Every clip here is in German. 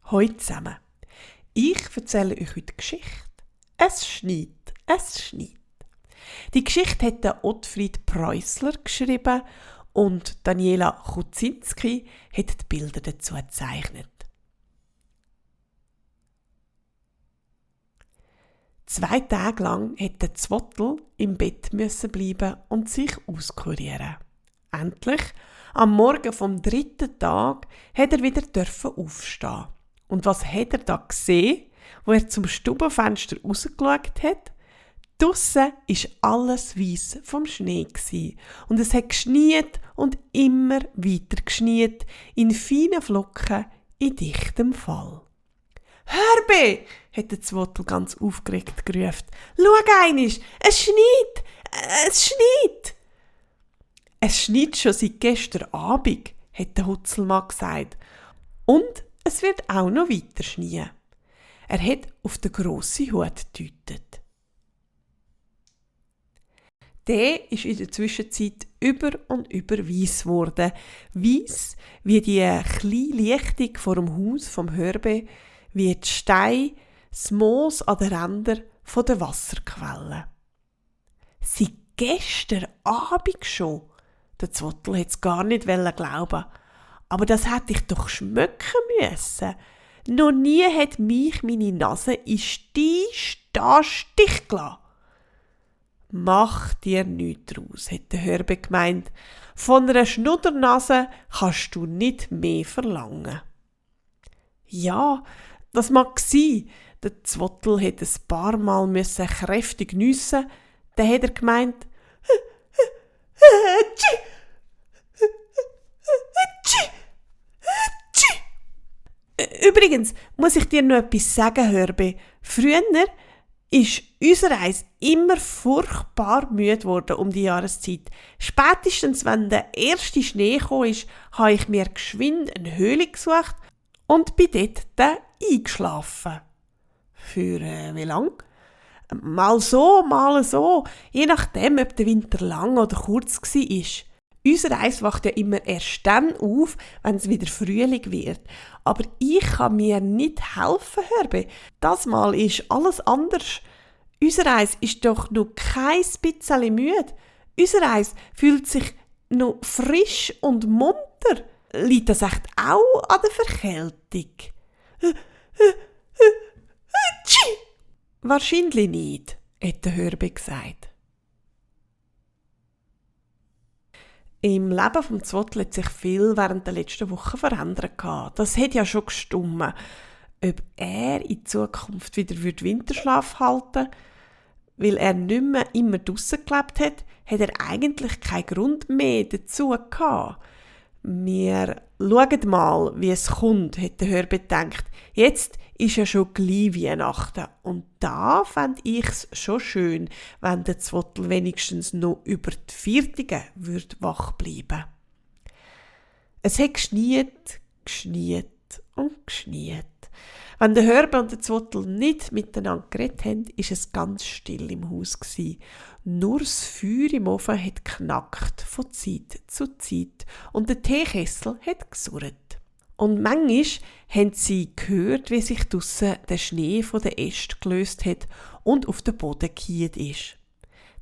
Hallo zusammen. Ich erzähle euch heute die Geschichte. Es schneit, es schneit. Die Geschichte hat der Ottfried Preußler geschrieben und Daniela Kuczynski hat die Bilder dazu gezeichnet. 2 Tage lang hätte der Zwottl im Bett bleiben und sich auskurieren. Endlich, am Morgen vom 3. Tag, hat er wieder aufstehen. Und was hat er da gesehen, wo er zum Stubenfenster rausgeschaut hat? Draussen war alles weiss vom Schnee und es hat geschniet und immer weiter geschniet, in feinen Flocken, in dichtem Fall. «Hörbe!» hat der Zwottl ganz aufgeregt gerufen. «Schau einisch, es schneit! Es schneit!» «Es schneit schon seit gestern Abend», hat der Hutzelmann gesagt. «Und es wird auch noch weiter schneien.» Er hat auf den grossen Hut gedeutet. Der ist in der Zwischenzeit über und über weiss geworden. Weiss wie die kleine Lichtung vor dem Haus vom Hörbe, wie die Steine, das Moos an den Rändern der Wasserquellen. Seit gestern Abend schon. Der Zwottl wollte es gar nicht glauben. Aber das hätte ich doch schmecken müssen. Noch nie hat mich meine Nase in Stich gelassen. «Mach dir nichts draus», hat der Hörbe gemeint. «Von einer Schnuddernase kannst du nicht mehr verlangen.» «Ja, das mag sein.» Der Zwottl hätte ein paar Mal kräftig niessen. Dann hat er gemeint, «Übrigens muss ich dir noch etwas sagen, Hörbe. Früher ist unser Eis immer furchtbar müde geworden um die Jahreszeit. Spätestens, wenn der erste Schnee kam, habe ich mir geschwind eine Höhle gesucht und bin dort dann eingeschlafen.» «Für wie lang?» «Mal so, mal so, je nachdem, ob der Winter lang oder kurz war. Unser Eis wacht ja immer erst dann auf, wenn es wieder Frühling wird. Aber ich kann mir nicht helfen, Hörbe. Das Mal ist alles anders. Unser Eis ist doch noch kein bisschen müde. Unser Eis fühlt sich noch frisch und munter. Liegt das echt auch an der Verkältung?» «Wahrscheinlich nicht», hat der Hörbe gesagt. Im Leben vom Zwottl hat sich viel während der letzten Wochen verändert. Das hat ja schon gestummen. Ob er in Zukunft wieder Winterschlaf halten würde, weil er nicht mehr immer draussen gelebt hat er eigentlich keinen Grund mehr dazu gehabt. «Wir schauen mal, wie es kommt», hat der Hörbe gedacht. «Jetzt ist ja schon gleich Weihnachten und da fände ich es schon schön, wenn der Zwottl wenigstens noch über die Viertige wach bleiben würde.» Es hat geschniet und geschniet. Wenn der Hörbe und der Zwottl nicht miteinander geredet haben, war es ganz still im Haus. Nur das Feuer im Ofen hat geknackt von Zeit zu Zeit und der Teekessel hat gesurrt. Und manchmal haben sie gehört, wie sich draussen der Schnee von den Ästen gelöst hat und auf den Boden gefallen ist.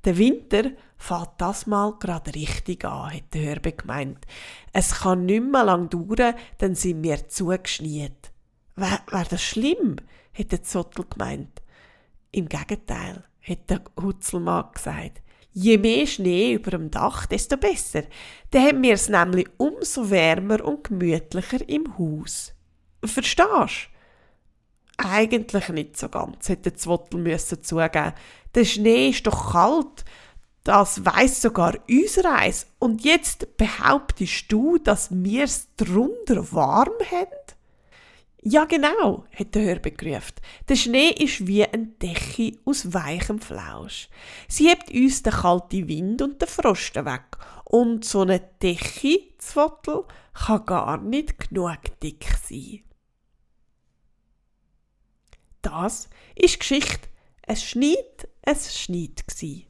Der Winter fängt das Mal gerade richtig an, hat der Hörbe gemeint. Es kann nicht mehr lang dauern, dann sind wir zugeschniet. Wär das schlimm, hat der Zwottl gemeint. Im Gegenteil, hat der Hutzelmann gesagt. Je mehr Schnee über dem Dach, desto besser. Dann haben wir es nämlich umso wärmer und gemütlicher im Haus. Verstehst du? Eigentlich nicht so ganz, hat der Zwottl zugeben. Der Schnee ist doch kalt. Das weiss sogar unser Eis. Und jetzt behauptest du, dass wir es drunter warm haben? «Ja, genau», hat der Hörbe gerufen. «Der Schnee ist wie eine Decke aus weichem Flausch. Sie hebt uns den kalten Wind und den Frost weg. Und so eine Decke, Zwottl, kann gar nicht genug dick sein.» Das ist die Geschichte. Es schneit gsi.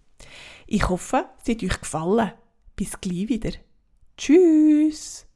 Ich hoffe, sie hat euch gefallen. Bis gleich wieder. Tschüss.